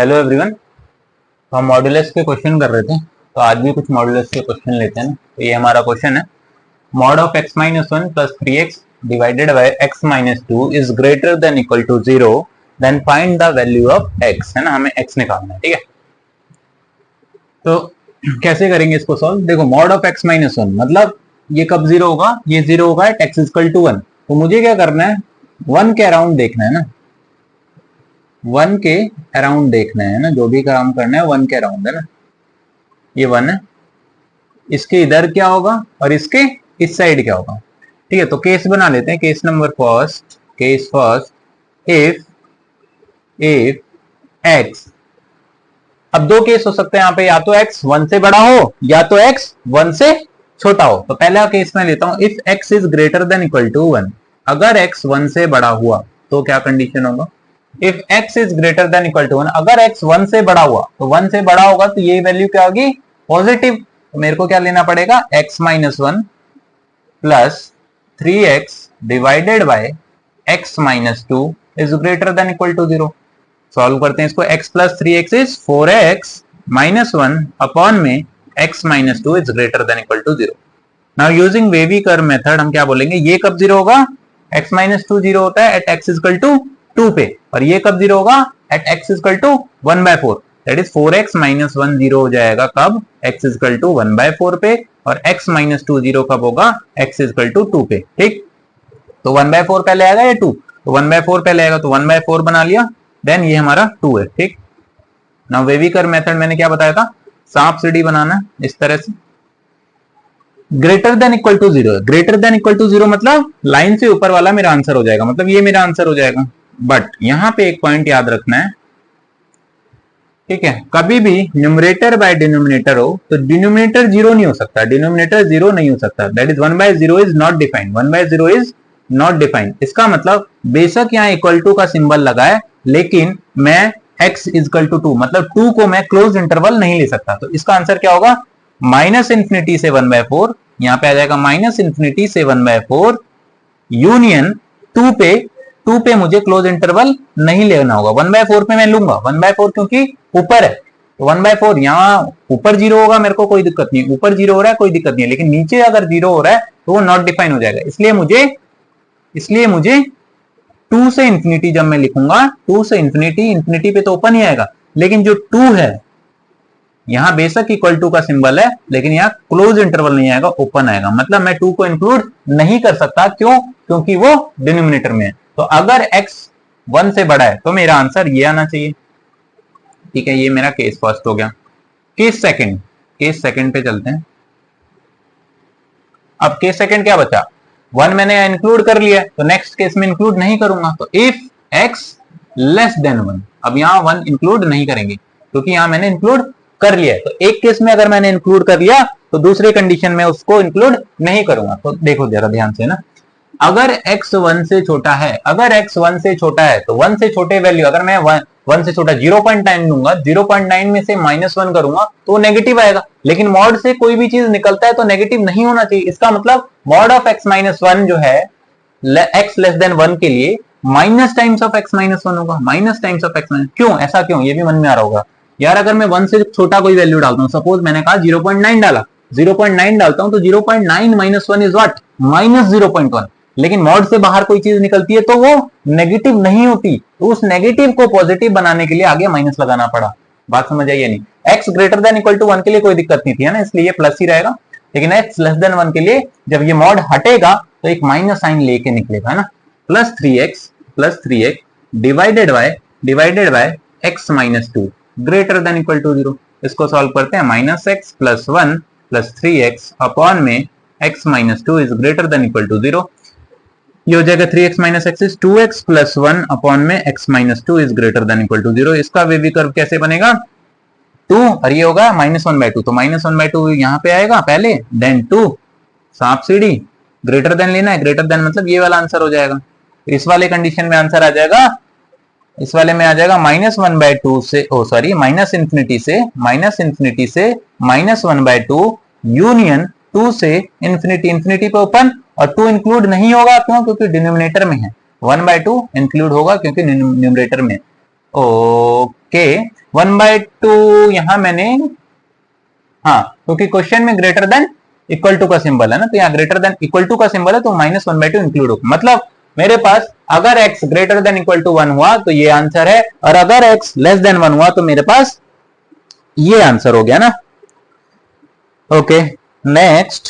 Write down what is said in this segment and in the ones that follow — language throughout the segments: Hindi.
Hello everyone. तो हम मॉड्यूलस के क्वेश्चन कर रहे थे, तो आज भी कुछ मॉड्यूलस के क्वेश्चन लेते हैं ना। तो ये हमारा क्वेश्चन है, mod of x minus one plus three x divided by x minus two is greater than equal to zero, then find the value of x। है ना, हमें x निकालना है। ठीक है, तो कैसे करेंगे इसको सॉल्व। देखो, mod of x minus one मतलब ये कब जीरो होगा, ये जीरो होगा at x equal to one. तो मुझे क्या करना है, वन के अराउंड देखना है ना, वन के अराउंड देखना है ना, जो भी काम करना है वन के अराउंड है ना। ये वन है, इसके इधर क्या होगा और इसके इस साइड क्या होगा। ठीक है, तो केस बना लेते हैं। Case number first, case first, if x. अब दो केस हो सकते हैं यहाँ पे, या तो एक्स वन से बड़ा हो या तो एक्स वन से छोटा हो। तो पहला केस मैं लेता हूं, if x is greater than equal to one. अगर एक्स वन से बड़ा हुआ तो क्या कंडीशन होगा, if x is greater than equal to one. अगर x वन से बड़ा हुआ तो वन से बड़ा होगा तो ये वैल्यू क्या होगी, पॉजिटिव। तो मेरे को क्या लेना पड़ेगा, x minus one plus three x divided by x minus two is greater than equal to zero. Solve करते हैं इसको। x plus three x is four x minus one upon में x minus two is greater than equal to zero. Now using wavy curve method हम क्या बोलेंगे, ये कब जीरो होगा, x माइनस टू जीरो होता है at x equal to two पे, और ये कब जीरो होगा, at x equal to one by four. That is four x minus one zero हो जाएगा कब, x equal to one by four पे, और x माइनस टू जीरो कब होगा, x इक्वल टू टू पे। ठीक, तो वन बाय फोर पहले आएगा या टू, तो वन बाय फोर पहले आएगा, तो वन बाय फोर बना लिया, देन ये हमारा टू है। ठीक, नाउ वेवी कर्व मेथड मैंने क्या बताया था, सांप सीढ़ी बनाना है इस तरह से। Greater than equal to zero, greater than equal to zero मतलब लाइन से ऊपर वाला मेरा आंसर हो जाएगा, मतलब ये मेरा आंसर हो जाएगा। बट यहां पे एक पॉइंट याद रखना है, ठीक है, कभी भी न्यूमरेटर बाय डिनोमिनेटर हो तो डिनोमिनेटर जीरो नहीं हो सकता, डिनोमिनेटर जीरो नहीं हो सकता। That is one by zero is not defined, one by zero is not defined. इसका मतलब बेशक यहाँ इक्वल टू का सिंबल लगा है, लेकिन मैं x इक्वल टू टू मतलब टू को मैं क्लोज इंटरवल नहीं ले सकता। तो इसका आंसर क्या होगा, माइनस इंफिनिटी से वन बाय फोर, यहाँ पे आ जाएगा माइनस इंफिनिटी से one by four union two पे। टू पे मुझे क्लोज इंटरवल नहीं लेना होगा, वन बाय फोर पे मैं लूंगा, वन बाय फोर क्योंकि ऊपर है, तो वन बाय फोर यहाँ ऊपर जीरो होगा, मेरे को कोई दिक्कत नहीं, ऊपर जीरो हो रहा है कोई दिक्कत नहीं है, लेकिन नीचे अगर जीरो हो रहा है तो वो नॉट डिफाइन हो जाएगा। इसलिए मुझे टू से इंफिनिटी जब मैं लिखूंगा, टू से इंफिनिटी, इंफिनिटी पे तो ओपन ही आएगा, लेकिन जो टू है यहां बेशक इक्वल टू का सिंबल है, लेकिन यहाँ क्लोज इंटरवल नहीं आएगा, ओपन आएगा, मतलब मैं टू को इंक्लूड नहीं कर सकता। क्यों, क्योंकि वो डिनोमिनेटर में है। तो अगर x वन से बड़ा है तो मेरा आंसर ये आना चाहिए। ठीक है, ये मेरा केस फर्स्ट हो गया। केस सेकंड पे चलते हैं। अब केस सेकंड क्या बचा, वन मैंने इंक्लूड कर लिया, तो नेक्स्ट केस में इंक्लूड नहीं करूंगा। तो if x less than one, अब यहां वन इंक्लूड नहीं करेंगे क्योंकि यहां मैंने इंक्लूड कर लिया है। तो एक केस में अगर मैंने इंक्लूड कर लिया तो दूसरे कंडीशन में उसको इंक्लूड नहीं करूंगा। तो देखो जरा ध्यान से ना, अगर x वन से छोटा है, अगर x वन से छोटा है तो वन से छोटे वैल्यू, अगर मैं वन से छोटा 0.9 लूंगा, 0.9 में से माइनस वन करूंगा तो नेगेटिव आएगा। लेकिन मॉड से कोई भी चीज निकलता है तो नेगेटिव नहीं होना चाहिए। इसका मतलब mod of x minus one जो है x लेस देन वन के लिए minus times of x minus one होगा, minus times of x minus. क्यों, ऐसा क्यों, ये भी मन में आ रहा होगा यार, अगर मैं वन से छोटा कोई वैल्यू डालता हूं, सपोज मैंने कहा 0.9 डाला, 0.9 डालता हूं तो 0.9 minus one is what, minus 0.1। लेकिन मॉड से बाहर कोई चीज निकलती है तो वो नेगेटिव नहीं होती, तो उस नेगेटिव को पॉजिटिव बनाने के लिए आगे माइनस लगाना पड़ा। बात समझ आई या नहीं। x greater than equal to one के लिए कोई दिक्कत नहीं थी, है ना, इसलिए ये प्लस ही रहेगा। लेकिन x लेस देन वन के लिए जब ये मॉड हटेगा तो एक माइनस साइन लेके निकलेगा, है ना, plus three x divided by x minus two greater than equal to zero. इसको सॉल्व करते हैं, minus x plus one plus three x upon में x minus two is greater than equal to zero. ये हो जाएगा three x minus x is two x plus one upon में x minus two is greater than equal to zero. इसका वेवी कर्व कैसे बनेगा, टू और ये होगा माइनस वन बाय टू, तो माइनस वन बाय टू यहाँ पे आएगा पहले, देन टू, सांप सीढ़ी, ग्रेटर देन लेना है, ग्रेटर देन मतलब ये वाला आंसर हो जाएगा। इस वाले कंडीशन में आंसर आ जाएगा, इस वाले में आ जाएगा माइनस वन बाय टू से, ओ सॉरी, माइनस इंफिनिटी से minus one by two union two से इंफिनिटी, इंफिनिटी पे ओपन, और टू इंक्लूड नहीं होगा क्यों, क्योंकि डिनोमिनेटर में है। वन बाय टू इंक्लूड होगा क्योंकि न्यूमरेटर में। ओके, 1/2 यहां मैंने, हाँ क्योंकि क्वेश्चन में ग्रेटर देन इक्वल टू का सिंबल है ना, तो यहाँ ग्रेटर देन इक्वल टू का सिंबल है तो -1/2 इंक्लूड होगा। मतलब मेरे पास अगर x greater than equal to 1 हुआ तो ये आंसर है, और अगर x लेस देन 1 हुआ तो मेरे पास ये आंसर हो गया ना। ओके नेक्स्ट,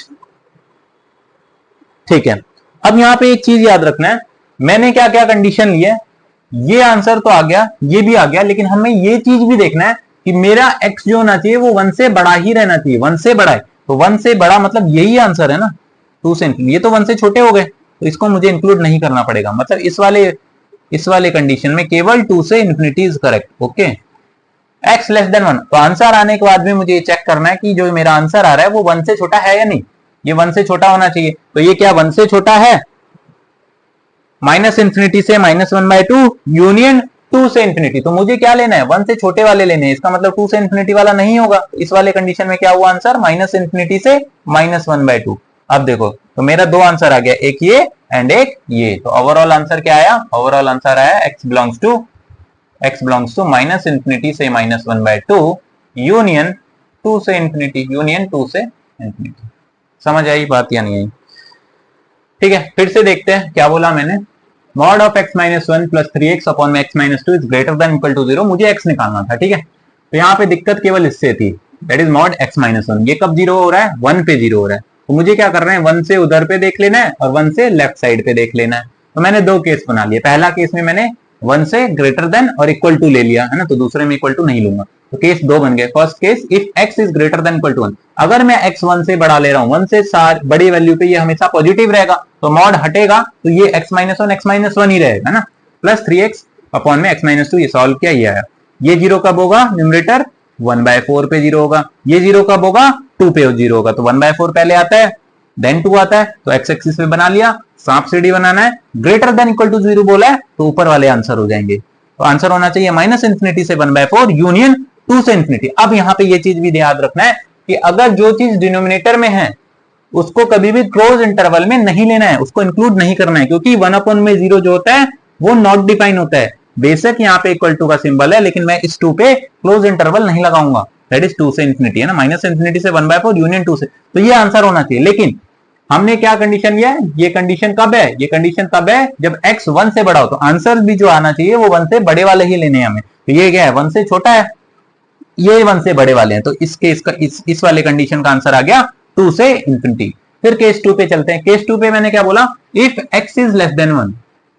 ठीक है। अब यहां पे एक चीज याद रखना है, मैंने क्या क्या कंडीशन ली है, ये आंसर तो आ गया, ये भी आ गया, लेकिन हमें ये चीज भी देखना है कि मेरा x जो होना चाहिए वो 1 से बड़ा ही रहना चाहिए, 1 से बड़ा है, तो 1 से बड़ा मतलब यही आंसर है ना, 2 से, ये तो 1 से छोटे हो गए तो इसको मुझे इंक्लूड नहीं करना पड़ेगा। मतलब इस वाले कंडीशन में केवल 2 से infinity is correct. Okay, x less then 1, तो आंसर आने के बाद में मुझे चेक करना है कि जो मेरा आंसर आ रहा है वो 1 से छोटा है या नहीं, ये 1 से छोटा होना चाहिए, तो ये क्या 1 से छोटा है, -∞ से -1/2 यूनियन 2 से इंफिनिटी, तो मुझे क्या लेना है 1 से छोटे वाले लेने हैं, इसका मतलब 2 से इंफिनिटी वाला नहीं होगा, इस वाले कंडीशन में क्या हुआ आंसर -∞ से -1/2। अब देखो तो मेरा दो आंसर आ गया, एक ये एंड एक ये, तो ओवरऑल आंसर क्या आया, ओवरऑल आंसर आया x बिलोंग्स टू -∞ से -1/2 यूनियन 2 से इंफिनिटी, यूनियन 2 से इंफिनिटी। समझ आई बात या नहीं आई? ठीक है, फिर से देखते हैं क्या बोला मैंने, mod of x-1 plus 3x upon x-2 is greater than equal to 0, मुझे x निकालना था। ठीक है, तो यहाँ पे दिक्कत केवल इससे थी, दैट इज मॉड x-1, ये कब 0 हो रहा है, 1 पे 0 हो रहा है, तो मुझे क्या करना है 1 से उधर पे देख लेना है और 1 से लेफ्ट साइड पे देख लेना है। तो मैंने दो केस बना लिए, पहला केस में मैंने 1 से ग्रेटर देन और इक्वल टू ले लिया है ना, तो दूसरे में इक्वल टू नहीं लूंगा, तो केस दो बन गए। First case, if x is greater than equal to 1, अगर मैं x 1 से बड़ा ले रहा हूं, 1 से बड़ी वैल्यू पे ये हमेशा पॉजिटिव रहेगा, तो मॉड हटेगा तो ये x-1 ही रहेगा ना, प्लस 3x अपॉन में x-2, ये सॉल्व किया, ये आया। ये 0 कब होगा, न्यूमरेटर 1/4 पे 0 होगा, ये 0 कब होगा, 2 पे 0 होगा, तो 1/4 पहले आता है देन 2 आता है, तो x एक्सिस पे बना लिया, सांप सीढ़ी बनाना है, ग्रेटर देन इक्वल टू 0 बोला है तो ऊपर वाले आंसर हो जाएंगे, तो आंसर होना चाहिए -∞ से 1/4 यूनियन 2 से इंफिनिटी। अब यहाँ पे ये चीज भी याद रखना है कि अगर जो चीज डिनोमिनेटर में है उसको कभी भी क्लोज इंटरवल में नहीं लेना है, उसको इंक्लूड नहीं करना है, क्योंकि 1/0 जो होता है वो नॉट डिफाइन होता है। बेशक यहाँ पे इक्वल टू का सिंबल है, लेकिन मैं इस 2 पे क्लोज इंटरवल नहीं लगाऊंगा, दैट इज 2 से इंफिनिटी है ना, -∞ से 1/4 यूनियन 2 से, तो ये आंसर होना चाहिए। लेकिन हमने क्या कंडीशन लिया है, ये कंडीशन कब है, ये कंडीशन तब है जब x 1 से बड़ा हो, तो आंसर भी जो आना चाहिए वो 1 से बड़े वाले ही लेने हैं हमें, तो ये क्या है 1 से छोटा है, ये 1 से बड़े वाले हैं, तो इस केस का इस वाले कंडीशन का आंसर आ गया 2 से इंफिनिटी। फिर केस 2 पे चलते हैं, केस 2 पे मैंने क्या बोला, if x is less then 1,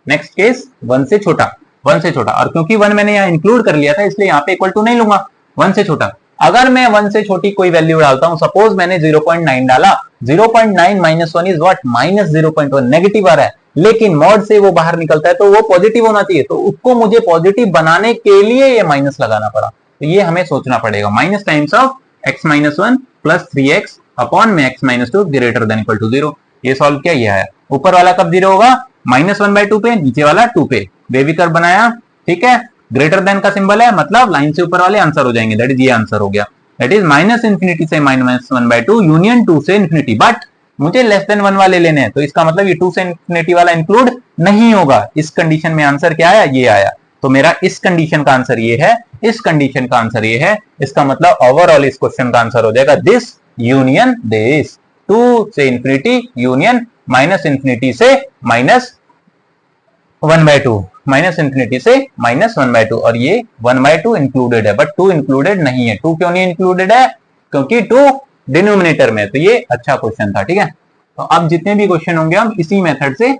next case 1 से छोटा, 1 से छोटा, और क्योंकि 1 मैंने यहाँ इंक्लूड कर लिया था इसलिए यहाँ पे इक्वल टू नहीं लूंगा, 1 से छोटा। अगर मैं 1 से छोटी कोई वैल्यू डालता हूं, सपोज मैंने 0.9 डाला, 0.9 -1 इज व्हाट, -0.1, नेगेटिव आ रहा है, लेकिन मॉड से वो बाहर निकलता है तो वो पॉजिटिव होना चाहिए, तो उसको मुझे पॉजिटिव बनाने के लिए ये माइनस लगाना पड़ा, तो ये हमें सोचना पड़ेगा, minus times of x-1 plus 3x upon में x-2 greater than equal to 0, ये सॉल्व किया, ये आया। ऊपर वाला कब 0 होगा, -1/2 पे, नीचे वाला 2 पे, बेबी कर्व बनाया, ठीक है, ग्रेटर देन का सिंबल है, मतलब लाइन से ऊपर वाले आंसर हो जाएंगे, दैट इज ये आंसर हो गया, दैट इज -∞ से -1/2 यूनियन 2 से इंफिनिटी, बट मुझे लेस देन 1 वाले लेने हैं, तो इसका मतलब ये 2 से इंफिनिटी वाला इंक्लूड नहीं होगा। इस कंडीशन में आंसर क्या आया, ये आया, तो मेरा इस कंडीशन का आंसर ये है, इस कंडीशन का आंसर ये है, इसका मतलब ओवरऑल इस क्वेश्चन का आंसर हो जाएगा दिस यूनियन दिस, 2 से इंफिनिटी यूनियन -∞ से -1/2, -∞ से -1/2, और ये 1/2 इंक्लूडेड है, बट 2 इंक्लूडेड नहीं है। 2 क्यों नहीं इंक्लूडेड है, क्योंकि 2 डिनोमिनेटर में, तो ये अच्छा क्वेश्चन था। ठीक है, तो अब जितने भी क्वेश्चन होंगे हम इसी मेथड से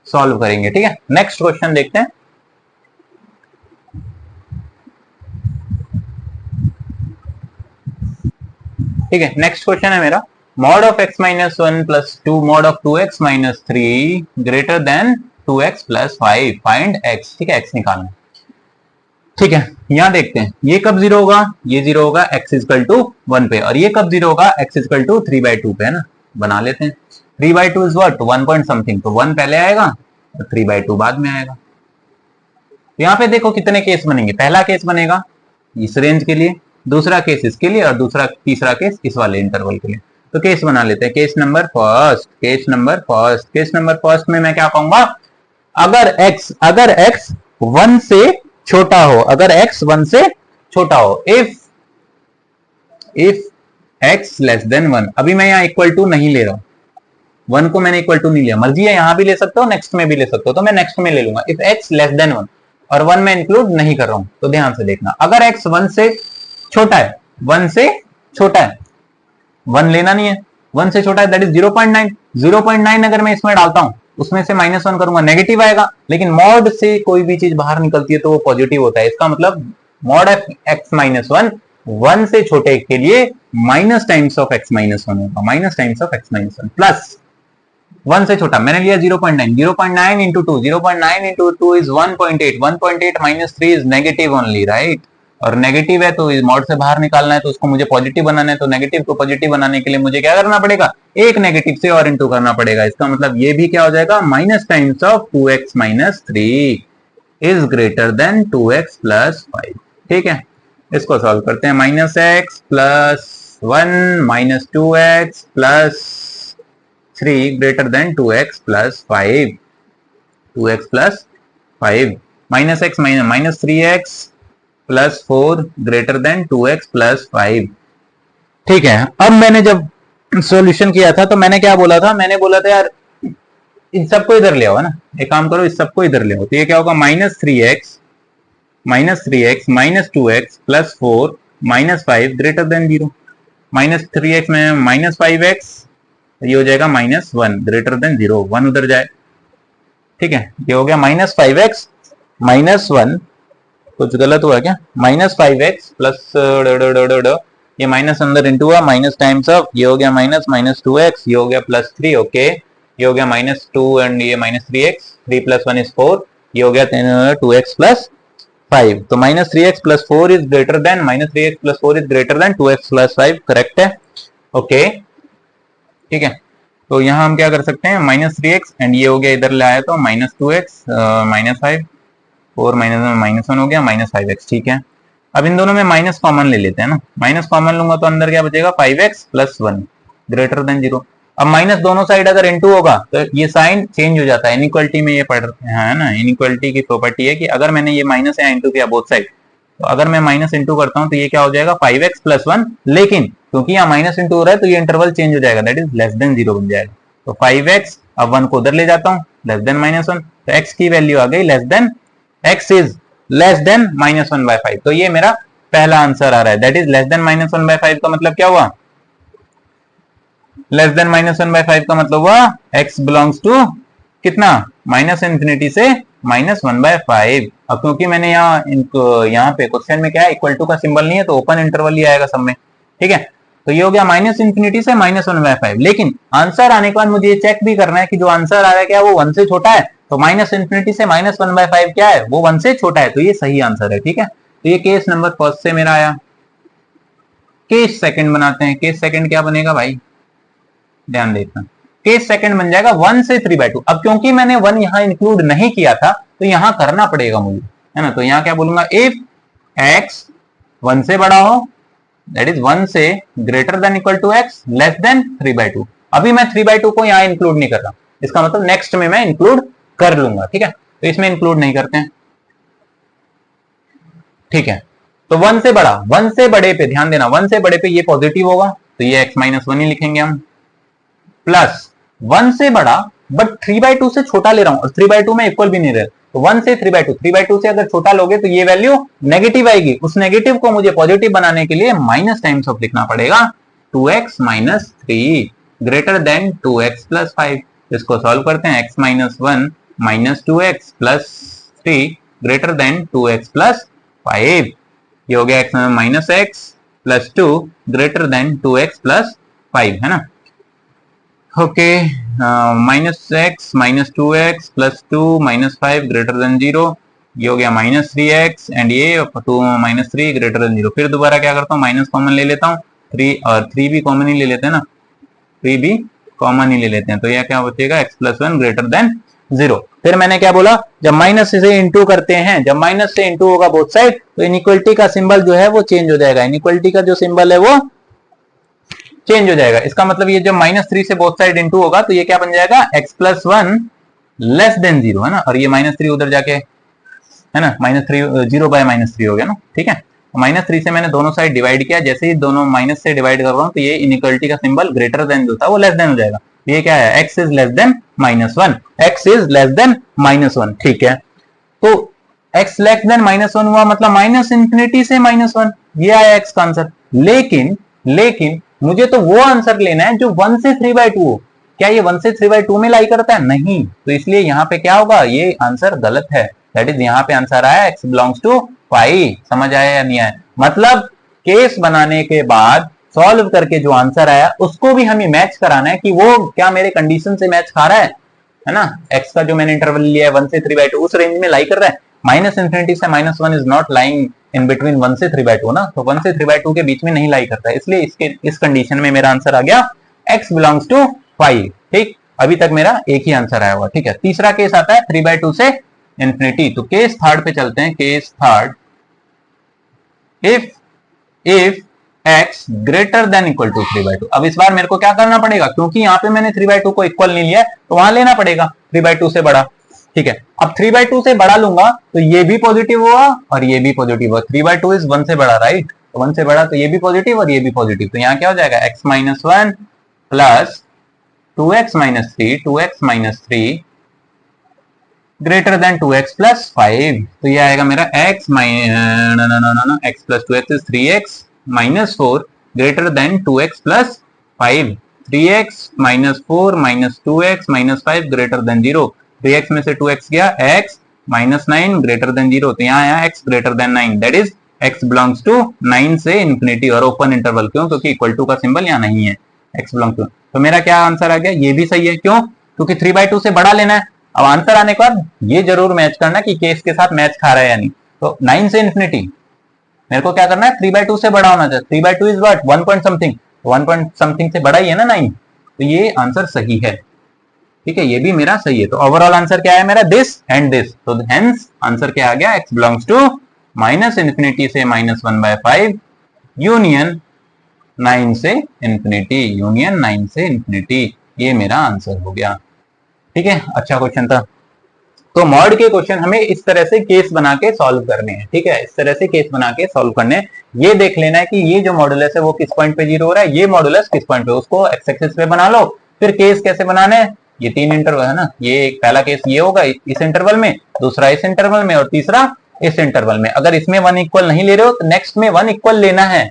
सॉल्व करेंगे। ठीक है, नेक्स्ट क्वेश्चन देखते हैं। ठीक है, नेक्स्ट क्वेश्चन है मेरा, mod of x-1 plus 2 mod of 2x-3 greater than 2x plus 5, find x। ठीक है, x निकालना। ठीक है, यहां देखते हैं ये कब 0 होगा, ये 0 होगा x इक्वल टू 1 पे, और ये कब 0 होगा, x इक्वल टू 3/2 पे, है ना, बना लेते हैं। 3/2 इज व्हाट, 1 पॉइंट समथिंग, तो 1 पहले आएगा और 3/2 बाद में आएगा। तो यहाँ पे देखो कितने केस बनेंगे, पहला केस बनेगा इस रेंज के लिए, दूसरा केस इसके लिए, और तीसरा केस इस वाले इंटरवल के लिए। तो केस बना लेते हैं, case number first, case number first में मैं क्या कहूंगा, अगर x 1 से छोटा हो, अगर x 1 से छोटा हो। इफ x लेस देन 1, अभी मैं यहाँ इक्वल टू नहीं ले रहा हूं, 1 को मैंने इक्वल टू नहीं लिया, मर्जी है यहां भी ले सकते हो, नेक्स्ट में भी ले सकते हो, तो मैं नेक्स्ट में ले लूंगा। इफ x लेस देन 1 और 1 में इंक्लूड नहीं कर रहा हूं, तो ध्यान से देखना, अगर x 1 से छोटा है, 1 से छोटा है, 1 लेना नहीं है, 1 से छोटा है दैट इज 0.9, 0.9 अगर मैं इसमें डालता हूं, उसमें से -1 करूंगा नेगेटिव आएगा, लेकिन मॉड से कोई भी चीज बाहर निकलती है तो वो पॉजिटिव होता है। इसका मतलब मॉड ऑफ x -1 1 से छोटे के लिए माइनस टाइम्स ऑफ x -1 होगा, minus times of x -1 plus 1 से छोटा मैंने लिया 0.9, 0.9 into 2, 0.9 into 2 is 1.8, 1.8 minus 3 is negative only, right? और नेगेटिव है तो मॉड से बाहर निकालना है, तो उसको मुझे पॉजिटिव बनाना है, तो नेगेटिव को पॉजिटिव बनाने के लिए मुझे क्या करना पड़ेगा, एक नेगेटिव से और इंटू करना पड़ेगा। इसका मतलब ये भी क्या हो जाएगा, minus times of 2x minus 3 is greater then 2x plus 5। ठीक है, इसको सॉल्व करते हैं। -x plus 1 minus 2x plus 3 greater than 2x plus 5, 2x plus 5 minus x minus 3x plus 4 greater than 2x plus 5। ठीक है, अब मैंने जब सॉल्यूशन किया था तो मैंने क्या बोला था, मैंने बोला था यार इन सबको इधर ले आओ ना, एक काम करो इस सबको इधर ले आओ, तो ये क्या होगा -3x minus 2x plus 4 minus 5 greater than 0, -3x में -5x, ये हो जाएगा -1 ग्रेटर देन 0, 1 उधर जाए। ठीक है, ये हो गया -5x -1, कुछ गलत हुआ क्या, -5x प्लस ये माइनस अंदर इंटू हुआ, माइनस टाइम्स ऑफ ये हो गया -2x, ये हो गया +3, ओके, ये हो गया -2 एंड ये -3x, 3 + 1 is 4, ये हो गया 2x + 5, तो -3x + 4 is greater then -3x + 4 is greater then 2x + 5, correct है, ओके। ठीक है, तो यहाँ हम क्या कर सकते हैं, -3x एंड ये हो गया इधर ले आया तो -2x -5 4 -1 हो गया -5x। ठीक है, अब इन दोनों में माइनस कॉमन ले लेते हैं ना, माइनस कॉमन लूंगा तो अंदर क्या बचेगा, 5x + 1 ग्रेटर देन 0। अब माइनस दोनों साइड अगर इनटू होगा तो ये साइन चेंज हो जाता है, इनइक्वालिटी में ये पढ़ है ना, इनइक्वालिटी की प्रॉपर्टी है कि अगर मैंने ये माइनस या इंटू किया बोथ साइड, तो अगर मैं माइनस इंटू करता हूं तो ये क्या हो जाएगा 5x + 1, लेकिन क्योंकि यहाँ माइनस इंटू हो रहा है तो ये इंटरवल चेंज हो जाएगा, दैट इज लेस देन 0 बन जाएगा। तो 5x, अब 1 को उधर ले जाता हूँ, लेस देन -1, तो x की वैल्यू आ गई less than, x is less then -1/5, तो ये मेरा पहला आंसर आ रहा है, दैट इज लेस देन -1/5 का मतलब क्या हुआ, लेस देन -1/5 का मतलब हुआ x बिलोंग्स टू कितना, -∞ से -1/5। अब क्योंकि मैंने यहाँ पे क्वेश्चन में क्या है, इक्वल टू का सिंबल नहीं है तो ओपन इंटरवल ही आएगा सब में। ठीक है, तो ये हो गया -∞ से -1/5, लेकिन आंसर आने के बाद मुझे ये चेक भी करना है कि जो आंसर आ रहा है क्या वो 1 से छोटा है, तो -∞ से -1/5 क्या है, वो 1 से छोटा है, तो ये सही आंसर है। ठीक है, तो ये केस नंबर फर्स्ट से मेरा आया। केस सेकंड बनाते हैं, केस सेकंड क्या बनेगा भाई, ध्यान देखना, केस सेकंड बन जाएगा 1 से 3/2। अब क्योंकि मैंने 1 यहाँ इंक्लूड नहीं किया था तो यहाँ करना पड़ेगा मुझे, है ना, तो यहाँ क्या बोलूंगा, इफ x 1 से बड़ा हो, दैट इज 1 से greater than equal to x less than 3/2। अभी मैं 3/2 को यहाँ इंक्लूड नहीं कर रहा, इसका मतलब नेक्स्ट में मैं इंक्लूड कर लूंगा। ठीक है, तो इसमें इंक्लूड नहीं करते हैं। ठीक है, तो 1 से बड़ा, 1 से बड़े पे ध्यान देना, 1 से बड़े पे ये पॉजिटिव होगा तो ये x -1 ही लिखेंगे हम, प्लस 1 से बड़ा बट 3/2 से छोटा ले रहा हूं और 3/2 में इक्वल भी नहीं रहे, तो 1 से 3/2, 3/2 से अगर छोटा लोगे तो ये वैल्यू नेगेटिव आएगी, उस नेगेटिव को मुझे पॉजिटिव बनाने के लिए माइनस टाइम्स ऑफ लिखना पड़ेगा, 2x - 3 ग्रेटर देन 2x + 5। इसको सॉल्व करते हैं, x -1 - 2x + 3 greater than 2x + 5, ये हो गया x + 2 ग्रेटर देन 2x + 5, है ना, okay, -x - 2x + 2 - 5 greater than 0, ये हो गया -3x एंड ये 2 - 3 ग्रेटर देन 0। फिर दोबारा क्या करता हूँ, माइनस कॉमन ले लेता हूँ, 3 और 3 भी कॉमन ही ले लेते हैं ना, 3 भी कॉमन ही ले लेते हैं, तो यह क्या बचेगा, x + 1 ग्रेटर देन 0। फिर मैंने क्या बोला, जब माइनस से इंटू करते हैं, जब माइनस से इंटू होगा बोथ साइड तो इनइक्वालिटी का सिंबल जो है वो चेंज हो जाएगा, इनइक्वालिटी का जो सिंबल है वो चेंज हो जाएगा। इसका मतलब ये जब -3 से बोथ साइड इंटू होगा तो ये क्या बन जाएगा, x + 1 लेस देन 0, है ना, और ये -3 उधर जाके, है ना, -3 0/-3 हो गया ना। ठीक है, -3 से मैंने दोनों साइड डिवाइड किया, जैसे ही दोनों माइनस से डिवाइड कर रहा हूँ तो ये इनइक्वालिटी का सिंबल ग्रेटर देन जो था वो लेस देन हो जाएगा। ये क्या है, x is less then -1, x is less then -1। ठीक है, तो x लेस देन -1 हुआ, मतलब -∞ से -1, ये आया x का आंसर। लेकिन मुझे तो वो आंसर लेना है जो 1 से 3/2 हो। क्या ये 1 से 3/2 में लाई करता है? नहीं, तो इसलिए यहाँ पे क्या होगा, ये आंसर गलत है। दैट इज यहाँ पे आंसर आया x बिलोंग्स टू 5। समझ आया या नहीं आया? मतलब केस बनाने के बाद सॉल्व करके जो आंसर आया उसको भी हमें मैच कराना है कि वो क्या मेरे कंडीशन से मैच खा रहा है ना। x का जो मैंने इंटरवल लिया है 1 से 3/2 उस रेंज में लाई कर रहा है। -∞ से -1 is not lying in between 1 से 3/2 ना, तो 1 से 3/2 के बीच में नहीं लाई करता है, इसलिए इस कंडीशन में मेरा आंसर आ गया x बिलोंग्स टू 5। ठीक, अभी तक मेरा एक ही आंसर आया हुआ। ठीक है, तीसरा केस आता है 3/2 से इंफिनिटी। तो केस थर्ड पे चलते हैं। Case third, if x greater than equal to 3/2। अब इस बार मेरे को क्या करना पड़ेगा, क्योंकि यहाँ पे मैंने 3/2 को इक्वल नहीं लिया तो वहां लेना पड़ेगा 3/2 से बड़ा। ठीक है, अब 3/2 से बड़ा लूंगा तो ये भी पॉजिटिव हुआ और ये भी पॉजिटिव हुआ। 3/2 इज 1 से बड़ा, राइट? तो 1 से बड़ा तो ये भी पॉजिटिव और ये भी पॉजिटिव, तो यहाँ क्या हो जाएगा, x - 1 plus 2x - 3 greater than 2x plus 5। तो ये आएगा मेरा x plus 2x is 3x minus 4 greater than 2x plus 5। 3x - 4 - 2x - 5 greater than 0। 3x में से 2x गया, x -9 ग्रेटर देन 0, तो यहाँ आया x greater than 9। That is x belongs to 9 से इंफिनिटी और ओपन इंटरवल। क्यों? क्योंकि इक्वल टू का सिंबल यहाँ नहीं है, x बिलोंग्स टू। तो मेरा क्या आंसर आ गया, ये भी सही है। क्यों? क्योंकि 3/2 से बड़ा लेना है। अब आंसर आने के बाद ये जरूर मैच करना कि केस के साथ मैच खा रहा है या नहीं। तो 9 से इंफिनिटी मेरे को क्या करना है, 3/2 से बड़ा होना चाहिए। 3/2 is what, 1 point something, 1 point something से बड़ा ही है ना 9, तो ये आंसर सही है। ठीक है, ये भी मेरा सही है। तो ओवरऑल आंसर क्या है मेरा, दिस एंड दिस। तो हेंस आंसर क्या आ गया, x बिलोंग्स टू -∞ से -1/5 यूनियन 9 से इंफिनिटी, यूनियन 9 से इंफिनिटी। ये मेरा आंसर हो गया। ठीक है, अच्छा क्वेश्चन था। तो मॉड के क्वेश्चन हमें इस तरह से केस बना के सॉल्व करने हैं। ठीक है, इस तरह से केस बना के सॉल्व करने हैं। ये देख लेना है कि ये जो मॉडुलस है वो किस पॉइंट पे 0 हो रहा है, ये मॉडुलस किस पॉइंट पे, उसको एक्स एक्सिस पे बना लो। फिर केस कैसे बनाना है, ये 3 इंटरवल है ना, ये पहला केस ये होगा इस इंटरवल में, दूसरा इस इंटरवल में और तीसरा इस इंटरवल में। अगर इसमें 1 इक्वल नहीं ले रहे हो तो नेक्स्ट में 1 इक्वल लेना है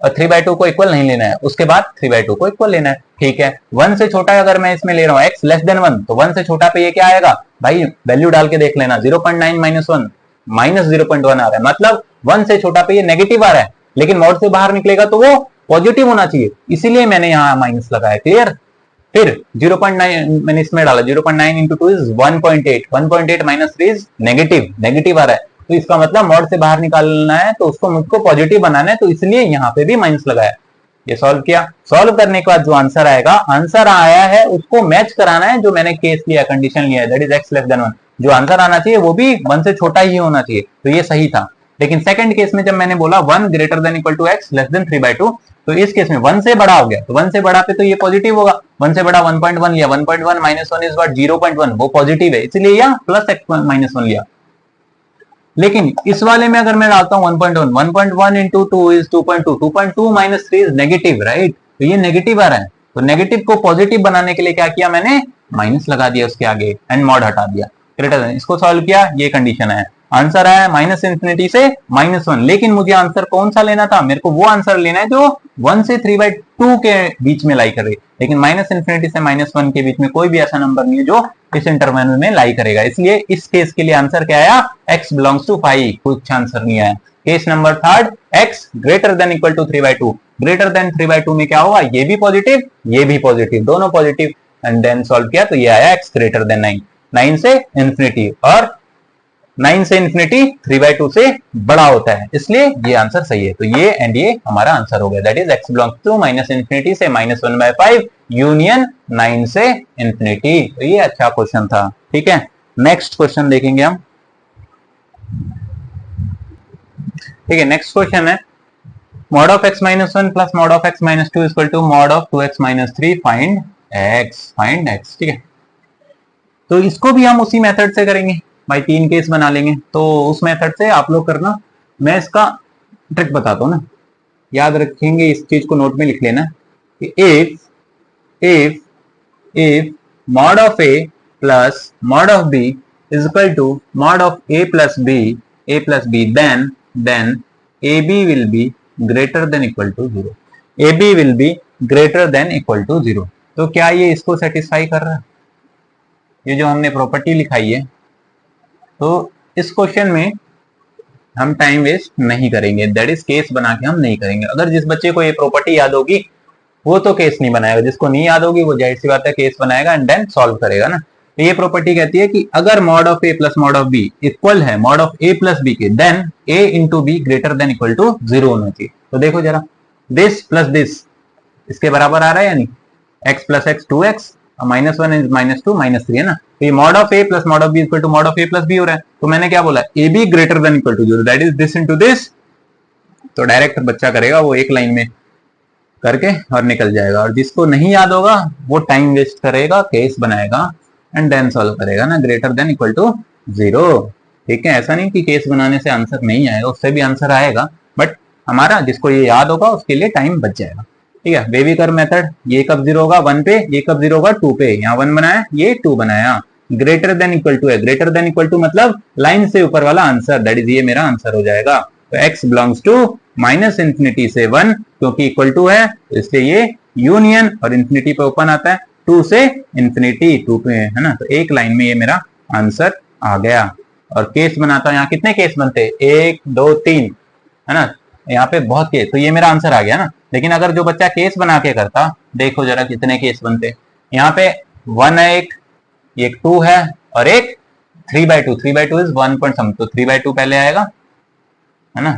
और 3/2 को इक्वल नहीं लेना है, उसके बाद 3/2 को इक्वल लेना है। ठीक है, 1 से छोटा अगर मैं इसमें ले रहा हूँ x लेस देन 1, तो 1 से छोटा पे ये क्या आएगा भाई, वैल्यू डाल के देख लेना, 0.9 - 1 -0.1 आ रहा है, मतलब 1 से छोटा पे ये नेगेटिव आ रहा है, लेकिन मॉड से बाहर निकलेगा तो वो पॉजिटिव होना चाहिए, इसीलिए मैंने यहाँ माइनस लगाया। क्लियर? फिर 0.9 मैंने इसमें डाला, 0.9 इंटू 2 इज 1.8, 1.8 - 3 इज नेगेटिव आ रहा है, तो इसका मतलब मॉड से बाहर निकालना है तो उसको मुझको पॉजिटिव बनाना है, तो इसलिए यहाँ पे भी माइनस लगाया। ये सॉल्व किया, सॉल्व करने के बाद जो आंसर आएगा, आंसर आया है उसको मैच कराना है जो मैंने केस लिया, कंडीशन लिया है, that is x less then 1। जो आंसर आना चाहिए वो भी 1 से छोटा ही होना चाहिए, तो ये सही था। लेकिन सेकंड केस में जब मैंने बोला 1 greater than equal to x less than 3/2, तो इस केस में 1 से बड़ा हो गया, तो 1 से बड़ा पे तो ये पॉजिटिव होगा, 1 से बड़ा 1.1 लिया, 1.1 - 1 इज व्हाट, 0.1, वो पॉजिटिव है, इसलिए यहाँ प्लस x - 1 लिया। लेकिन इस वाले में अगर मैं डालता हूँ 1.1 into 2 is 2.2, 2.2 - 3 is negative, right? तो ये नेगेटिव आ रहा है, तो नेगेटिव को पॉजिटिव बनाने के लिए क्या किया मैंने, माइनस लगा दिया उसके आगे एंड मॉड हटा दिया। ग्रेटर देन, इसको सॉल्व किया, ये कंडीशन है, आंसर आया -∞ से -1। लेकिन मुझे आंसर कौन सा लेना था, मेरे को वो आंसर लेना है जो 1 से 3/2 के बीच में लाई करे, लेकिन -∞ से -1 के बीच में कोई भी ऐसा नंबर नहीं है जो इस इंटरवल में लाई करेगा, इसलिए इस केस के लिए आंसर क्या आया, x बिलोंग्स टू 5, कुछ आंसर नहीं आया। Case number third, x greater than equal to 3/2, greater than 3/2 में क्या होगा, ये भी पॉजिटिव ये भी पॉजिटिव, दोनों पॉजिटिव, एंड देन सॉल्व किया तो ये आया x ग्रेटर देन 9, 9 से इंफिनिटी, और 9 से इंफिनिटी 3/2 से बड़ा होता है, इसलिए ये आंसर सही है। तो ये एंड ये हमारा आंसर हो गया, that is x belongs to -∞ से -1/5 यूनियन 9 से इंफिनिटी। तो ये अच्छा क्वेश्चन था। ठीक है, नेक्स्ट क्वेश्चन देखेंगे हम। ठीक है, नेक्स्ट क्वेश्चन है mod of x - 1 plus mod of x - 2 equal to mod of 2x - 3 find x। ठीक है, तो इसको भी हम उसी मेथड से करेंगे भाई, 3 केस बना लेंगे, तो उस मेथड से आप लोग करना, मैं इसका ट्रिक बताता हूँ ना, याद रखेंगे, इस चीज को नोट में लिख लेना कि if mod of a plus mod of b is equal to mod of a plus b, then ab will be greater than equal to 0. ab will be greater than equal to 0. तो क्या ये इसको सेटिस्फाई कर रहा है? ये जो हमने प्रॉपर्टी लिखाई है, तो इस क्वेश्चन में हम टाइम वेस्ट नहीं करेंगे, दैट इज केस बना के हम नहीं करेंगे। अगर जिस बच्चे को ये प्रॉपर्टी याद होगी वो तो केस नहीं बनाएगा, जिसको नहीं याद होगी वो जाहिर सी बात है केस बनाएगा एंड देन सॉल्व करेगा ना। तो ये प्रॉपर्टी कहती है कि अगर mod of A plus mod of B equal है mod of A plus B के, then A into B greater than equal to 0 होना चाहिए। तो देखो जरा, दिस प्लस दिस इसके बराबर आ रहा है या नहीं, x plus x 2x, -1 is -2 -3 है ना। तो ये mod of A plus mod of B equal to mod of A plus B हो रहा है। तो मैंने क्या बोला, A B greater than equal to 0, that is this into this. तो डायरेक्ट बच्चा करेगा वो एक लाइन में करके और निकल जाएगा, और जिसको नहीं याद होगा वो टाइम वेस्ट करेगा, केस बनाएगा एंड देन सॉल्व करेगा ना, ग्रेटर देन इक्वल टू 0। ठीक है, ऐसा नहीं कि केस बनाने से आंसर नहीं आएगा, उससे भी आंसर आएगा, बट हमारा जिसको ये याद होगा उसके लिए टाइम बच जाएगा। ठीक है, वेवी कर्व मेथड, ये कब 0 होगा 1 पे, ये कब 0 होगा 2 पे। यहाँ 1 बनाया, ये 2 बनाया। ग्रेटर देन इक्वल टू है, ग्रेटर देन इक्वल टू मतलब लाइन से ऊपर वाला आंसर, दैट इज ये मेरा आंसर हो जाएगा। तो x बिलोंग्स टू -इंफिनिटी से 1, क्योंकि इक्वल टू है इसलिए ये यूनियन, और इंफिनिटी पे ओपन आता है, 2 से इंफिनिटी 2 पे है ना। तो एक लाइन में ये मेरा आंसर आ गया। और केस बनाता हूं, यहाँ कितने केस बनते, 1 2 3 है ना, यहाँ पे बहुत केस, तो ये मेरा आंसर आ गया ना। लेकिन अगर जो बच्चा केस बना के करता, देखो जरा कितने केस बनते, यहाँ पे 1 है, एक 2 है, और एक 3/2, 3/2 इज 1 पॉइंट सम, तो 3/2 पहले आएगा है ना,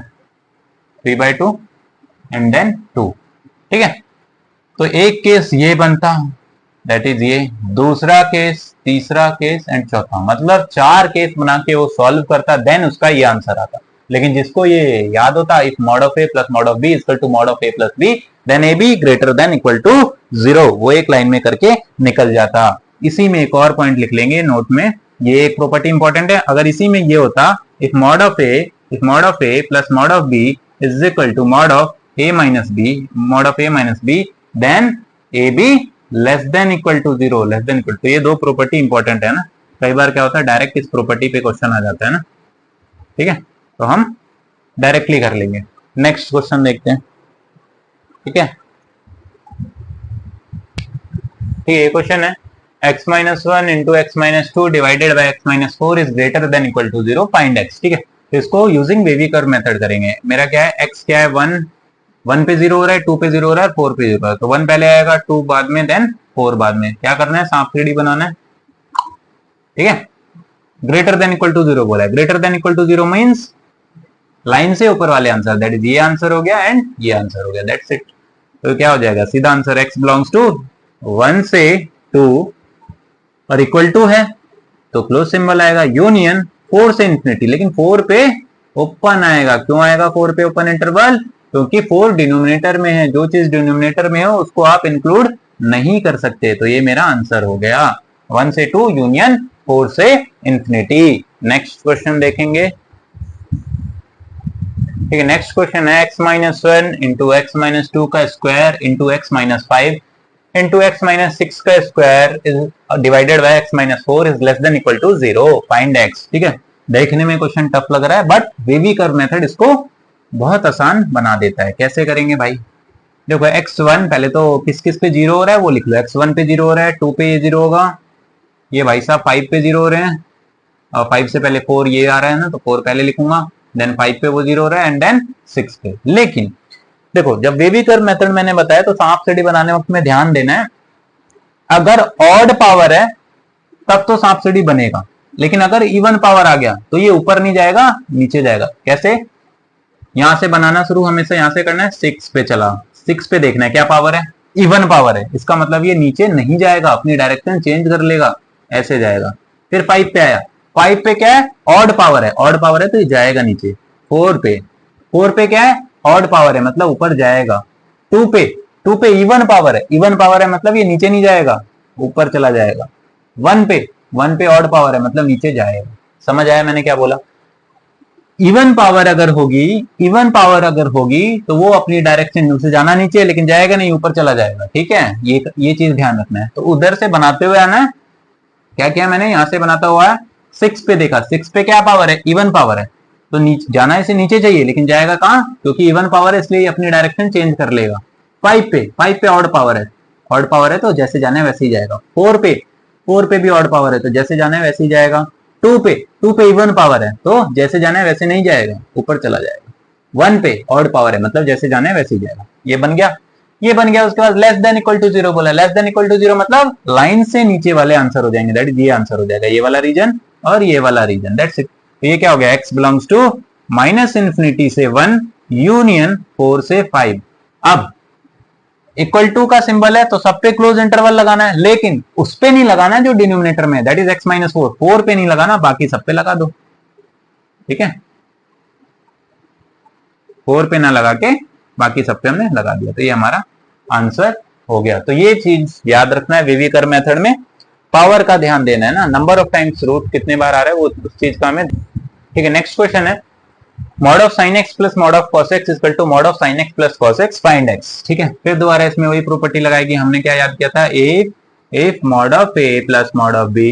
3/2 एंड देन 2। ठीक है, तो एक केस ये बनता, दैट इज ये, दूसरा केस, तीसरा केस एंड चौथा, मतलब 4 केस बना के वो सॉल्व करता, देन उसका ये आंसर आता। लेकिन जिसको ये याद होता, if mod of A plus mod of B equal to mod of A plus B, then A B greater than equal to 0, वो एक लाइन में करके निकल जाता। इसी में एक और पॉइंट लिख लेंगे नोट में, ये एक प्रॉपर्टी इंपॉर्टेंट है। अगर इसी में ये होता, if mod of A plus mod of B is equal to mod of A minus B, then A B less than equal to 0, less than equal. तो ये दो प्रॉपर्टी इंपॉर्टेंट है ना, कई बार क्या होता है डायरेक्ट इस प्रॉपर्टी पे क्वेश्चन आ जाता है ना। ठीक है, तो हम डायरेक्टली कर लेंगे। नेक्स्ट क्वेश्चन देखते हैं। ठीक है, ये क्वेश्चन है, x - 1 into x - 2 divided by x - 4 is greater than equal to 0, find x। ठीक है, तो इसको यूजिंग वेवी कर्व मेथड करेंगे। मेरा क्या है, x क्या है, 1 पे 0 हो रहा है, 2 पे 0 हो रहा है, 4 पे 0 हो रहा है, तो 1 पहले आएगा, 2 बाद में, देन 4 बाद में। क्या करना है, सांप सीढ़ी बनाना है। ठीक है, ग्रेटर देन इक्वल टू 0 बोला है, greater than equal to 0 means line से ऊपर वाले आंसर, दैट इज ये आंसर हो गया एंड ये आंसर हो गया, दैट्स इट। तो क्या हो जाएगा, सीधा आंसर x बिलोंग्स टू 1 से 2 और इक्वल टू है तो क्लोज सिंबल आएगा, यूनियन 4 से इंफिनिटी, लेकिन 4 पे ओपन आएगा। क्यों आएगा 4 पे ओपन इंटरवल, क्योंकि 4 डिनोमिनेटर में है, जो चीज डिनोमिनेटर में हो उसको आप इंक्लूड नहीं कर सकते। तो ये मेरा आंसर हो गया, 1 से 2 यूनियन 4 से इंफिनिटी। नेक्स्ट क्वेश्चन देखेंगे। ठीक है, नेक्स्ट क्वेश्चन है, x - 1 इंटू x - 2 का square into x - 5 into x - 6 का square is divided by x - 4 is less than equal to 0, find x। ठीक है, देखने में क्वेश्चन टफ लग रहा है, बट वेवी कर्व मेथड इसको बहुत आसान बना देता है। कैसे करेंगे भाई, देखो x1 पहले तो किस किस पे 0 हो रहा है वो लिख लो, x1 पे 0 हो रहा है, 2 पे ये 0 होगा, ये भाई साहब 5 पे 0 हो रहे हैं, और 5 से पहले 4 ये आ रहा है ना, तो 4 पहले लिखूंगा, देन 5 पे वो 0 हो रहा है एंड देन 6 पे। लेकिन देखो जब वेवी कर्व मेथड मैंने बताया तो सांप सीढ़ी बनाने वक्त में ध्यान देना है, अगर ऑड पावर है तब तो सांप सीढ़ी बनेगा, लेकिन अगर इवन पावर आ गया तो ये ऊपर नहीं जाएगा, नीचे जाएगा। कैसे, यहां से बनाना शुरू हमेशा यहां से करना है, 6 पे चला, 6 पे देखना है क्या पावर है, इवन पावर है, इसका मतलब ये नीचे नहीं जाएगा, अपनी डायरेक्शन चेंज कर लेगा, ऐसे जाएगा। फिर 5 पे आया, 5 पे क्या है, ऑड पावर है, ऑड पावर है तो ये जाएगा नीचे। 4 पे क्या है, ऑड पावर है मतलब ऊपर जाएगा। 2 पे इवन पावर है, इवन पावर है मतलब ये नीचे नहीं जाएगा, ऊपर चला जाएगा। 1 पे ऑड पावर है मतलब नीचे जाएगा। समझ आया मैंने क्या बोला। इवन पावर अगर होगी तो वो अपनी डायरेक्शन से जाना नीचे, लेकिन जाएगा नहीं, ऊपर चला जाएगा। ठीक है, ये चीज ध्यान रखना है। तो उधर से बनाते हुए आना है। क्या किया मैंने, यहां से बनाता हुआ है, 6 पे देखा, 6 पे क्या पावर है, इवन पावर है, तो जाना इसे नीचे चाहिए, लेकिन जाएगा कहां, क्योंकि इवन पावर है इसलिए अपनी डायरेक्शन चेंज कर लेगा। 5 पे ऑड पावर है, तो जैसे जाना है वैसे ही जाएगा। 4 पे भी ऑड पावर है, तो जैसे जाना है वैसे ही जाएगा। 2 पे इवन पावर है, तो जैसे जाना है वैसे नहीं जाएगा, ऊपर चला जाएगा। 1 पे ऑड पावर है, मतलब जैसे जाना है वैसे ही जाएगा। ये बन गया। उसके बाद लेस देन इक्वल टू 0 बोला। लेस देन इक्वल टू 0 मतलब लाइन से नीचे वाले आंसर हो जाएंगे, दैट इज ये आंसर हो जाएगा, ये वाला रीजन और ये वाला रीजन, दैट्स इट। तो ये क्या हो गया, x बिलोंग्स टू -∞ से 1 यूनियन 4 से 5। अब इक्वल टू का सिंबल है तो सब पे क्लोज इंटरवल लगाना है, लेकिन उस पे नहीं लगाना जो डिनोमिनेटर में, दैट इज x - 4। 4 पे नहीं लगाना, बाकी सब पे लगा दो। ठीक है, 4 पे ना लगा के बाकी सब पे हमने लगा दिया, तो ये हमारा आंसर हो गया। तो ये चीज याद रखना है, विविकर मेथड में पावर का ध्यान देना है ना, नंबर ऑफ टाइम्स रूट कितने बार आ रहा है वो उस चीज का हमें। ठीक है, नेक्स्ट क्वेश्चन है mod of sin x plus mod of cos x equal to mod of sin x plus cos x find x। ठीक है, फिर दोबारा इसमें वही प्रॉपर्टी लगाएगी, हमने क्या याद किया था, if mod of a plus mod of b,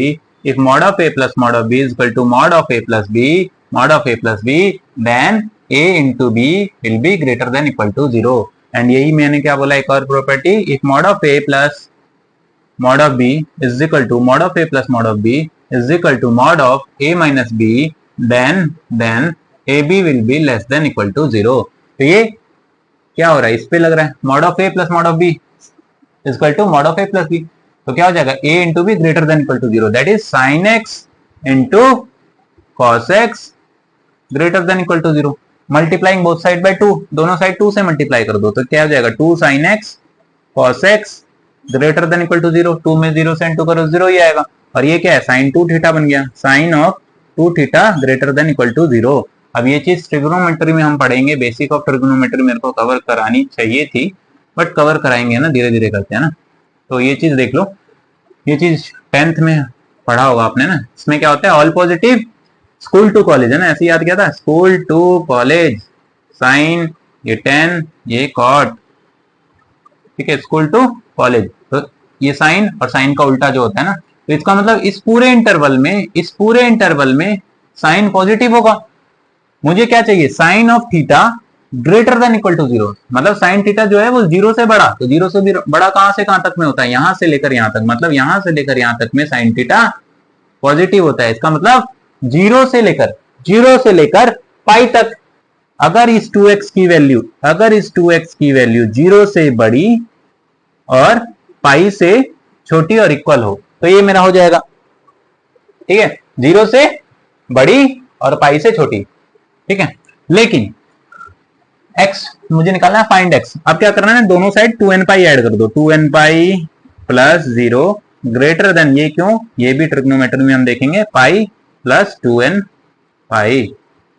if mod of a plus mod of b is equal to mod of a plus b, then a into b will be greater than equal to 0। And यही मैंने क्या बोला, एक और property, if mod of a plus mod of b is equal to mod of a plus mod of b is equal to mod of a minus b, then AB will be less than equal to 0। तो ये क्या हो रहा है, इस पे लग रहा है, mod of a plus mod of b is equal to mod of a plus b, तो क्या हो जाएगा, a into b greater than equal to 0, that is sin x into cos x greater than equal to 0। Multiplying both side by 2, दोनों साइड 2 से मल्टीप्लाई कर दो, तो क्या हो जाएगा, 2 sin x cos x greater than equal to 0। 2 में 0 से इंटू करो 0 ही आएगा, और ये क्या है, sin 2 थीटा बन गया, sin of 2 theta greater than equal to 0। अब ये चीज ट्रिग्नोमेट्री में हम पढ़ेंगे, बेसिक ऑफ ट्रिग्नोमेट्री मेरे को कवर करानी चाहिए थी, बट कवर कराएंगे ना, धीरे धीरे करते हैं ना। तो ये चीज देख लो, ये चीज 10th में पढ़ा होगा आपने ना। इसमें क्या होता है, all positive school to college है ना, ऐसे याद किया था, स्कूल टू कॉलेज, साइन ये 10 ये कॉट। ठीक है, स्कूल टू कॉलेज, तो ये साइन और साइन का उल्टा जो होता है ना, तो इसका मतलब इस पूरे इंटरवल में साइन पॉजिटिव होगा। मुझे क्या चाहिए, sine of theta greater than equal to 0, मतलब साइन थीटा जो है वो 0 से बड़ा, तो 0 से भी बड़ा कहां से कहां तक में होता है, यहां से लेकर यहां तक, मतलब यहां से लेकर यहां तक में साइन थीटा पॉजिटिव होता है। इसका मतलब 0 से लेकर पाई तक, अगर इस 2x की वैल्यू 0 से बड़ी और पाई से छोटी और इक्वल हो, तो ये मेरा हो जाएगा। ठीक है, 0 से बड़ी और पाई से छोटी। ठीक है, लेकिन x मुझे निकालना है, फाइंड x। अब क्या करना है, दोनों साइड 2n पाई ऐड कर दो, 2n pi plus 0 greater than, ये क्यों, ये भी ट्रिग्नोमेट्री में हम देखेंगे, पाई प्लस 2n पाई।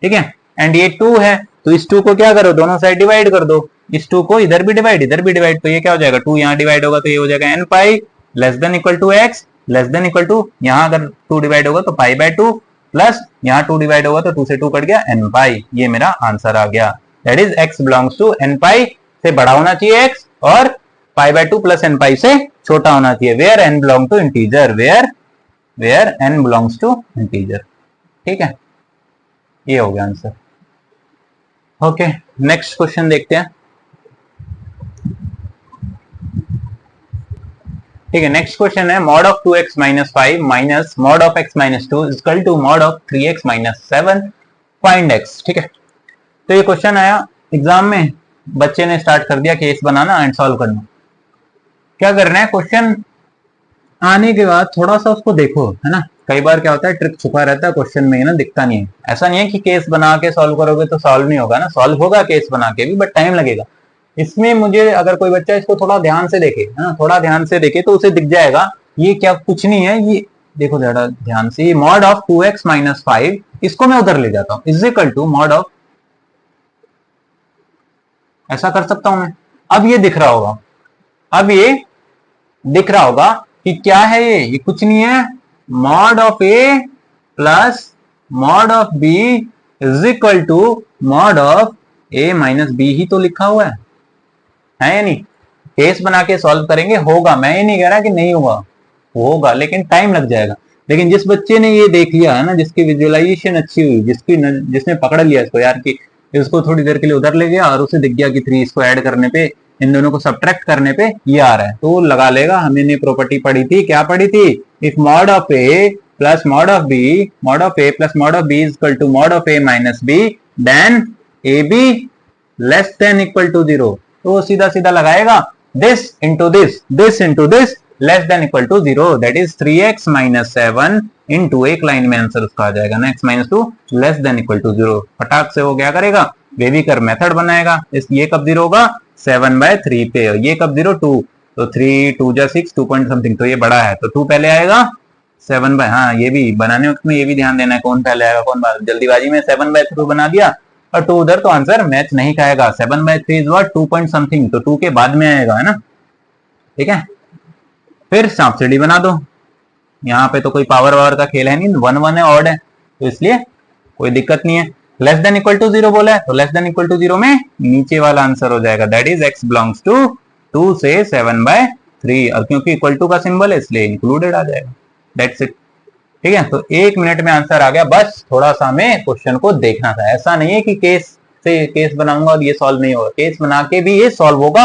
ठीक है, एंड ये 2 है, तो इस 2 को क्या करो, दोनों साइड डिवाइड कर दो, इस 2 को इधर भी डिवाइड, तो ये क्या हो जाएगा, 2 यहाँ डिवाइड होगा तो ये हो जाएगा n pi less than equal to x, less than equal to, यहाँ अगर 2 डिवाइड होगा तो पाई बाय 2, प्लस यहाँ 2 डिवाइड होगा तो 2 से 2 कट गया, n पाई। ये मेरा आंसर आ गया, that is x belongs to n pi से बड़ा होना चाहिए x, और pi by 2 plus n pi से छोटा होना चाहिए, where n belong to integer, where n belongs to integer. ठीक है, ये हो गया आंसर। ओके, नेक्स्ट क्वेश्चन देखते हैं। ठीक है, नेक्स्ट क्वेश्चन है, mod of 2x minus 5 minus mod of x minus 2 is equal to mod of 3x minus 7 find x। ठीक है, तो ये क्वेश्चन आया एग्जाम में, बच्चे ने स्टार्ट कर दिया केस बनाना एंड सॉल्व करना। क्या करना है, क्वेश्चन आने के बाद थोड़ा सा उसको देखो, है ना, कई बार क्या होता है ट्रिक छुपा रहता है क्वेश्चन में, ना दिखता नहीं है। ऐसा नहीं है कि केस बना के सॉल्व करोगे तो सॉल्व नहीं होगा ना, सॉल्व होगा केस बना के भी, बट टाइम लगेगा। इसमें मुझे, अगर कोई बच्चा इसको थोड़ा ध्यान से देखे, है ना, थोड़ा ध्यान से देखे तो उसे दिख जाएगा ये क्या कुछ नहीं है, ये देखो जरा ध्यान से, मॉड ऑफ 2x माइनस 5, इसको मैं उधर ले जाता हूं, is equal to mod of, ऐसा कर सकता हूं मैं। अब ये दिख रहा होगा, कि क्या है ये कुछ नहीं है, mod of a plus mod of b is equal to mod of A minus B ही तो लिखा हुआ है या नहीं? केस बना के सॉल्व करेंगे, होगा, मैं ये नहीं कह रहा कि नहीं होगा, होगा, लेकिन टाइम लग जाएगा। लेकिन जिस बच्चे ने ये देख लिया है ना, जिसकी विजुअलाइजेशन अच्छी हुई, जिसने पकड़ लिया इसको यार कि इसको थोड़ी देर के लिए उधर ले गया और उसे दिख गया कि 3 इसको ऐड करने पे, इन दोनों को सब्ट्रैक्ट करने पे ये आ रहा है, तो वो लगा लेगा। हमने प्रॉपर्टी पढ़ी थी, क्या पढ़ी थी? If mod of A plus mod of B, mod of A plus mod of B is equal to mod of A minus B, then A B less than equal to 0, तो वो सीधा सीधा लगाएगा this into this into this less than equal to 0, that is 3x minus 7 into एक लाइन में आंसर उसका आ जाएगा ना, x minus 2 less than equal to 0। फटाक से वो क्या करेगा, बेबीकर मेथड बनाएगा। इस ये कब 0 होगा? 7/3 पे। ये कब 0? 2, तो 3 2 जा 6 2 पॉइंट समथिंग, तो ये बड़ा है तो 2 पहले आएगा। 7 बाय, हाँ ये भी बनाने वक्त में ये भी ध्यान देना है कौन पहले आएगा कौन बाद। जल्दीबाजी में 7/3 बना दिया और 2 उधर, तो आंसर मैच नहीं खाएगा। 7/3 इज व्हाट? 2 पॉइंट समथिंग, तो 2 के बाद में आएगा, है ना? ठीक है, फिर सांप सीढ़ी बना दो। यहाँ पे तो कोई पावर वावर का खेल है नहीं, 1 1 है, ऑड है, तो इसलिए कोई दिक्कत नहीं है। लेस देन इक्वल टू 0 बोला है, तो लेस देन इक्वल टू 0 में नीचे वाला आंसर हो जाएगा, that is x belongs to 2 से 7/3, और क्योंकि इक्वल टू का सिंबल है इसलिए इंक्लूडेड आ जाएगा, दैट्स इट। ठीक है, तो 1 मिनट में आंसर आ गया। बस थोड़ा सा हमें क्वेश्चन को देखना था, ऐसा नहीं है कि केस से केस बनाऊंगा और ये सॉल्व नहीं होगा, केस बना के भी ये सॉल्व होगा,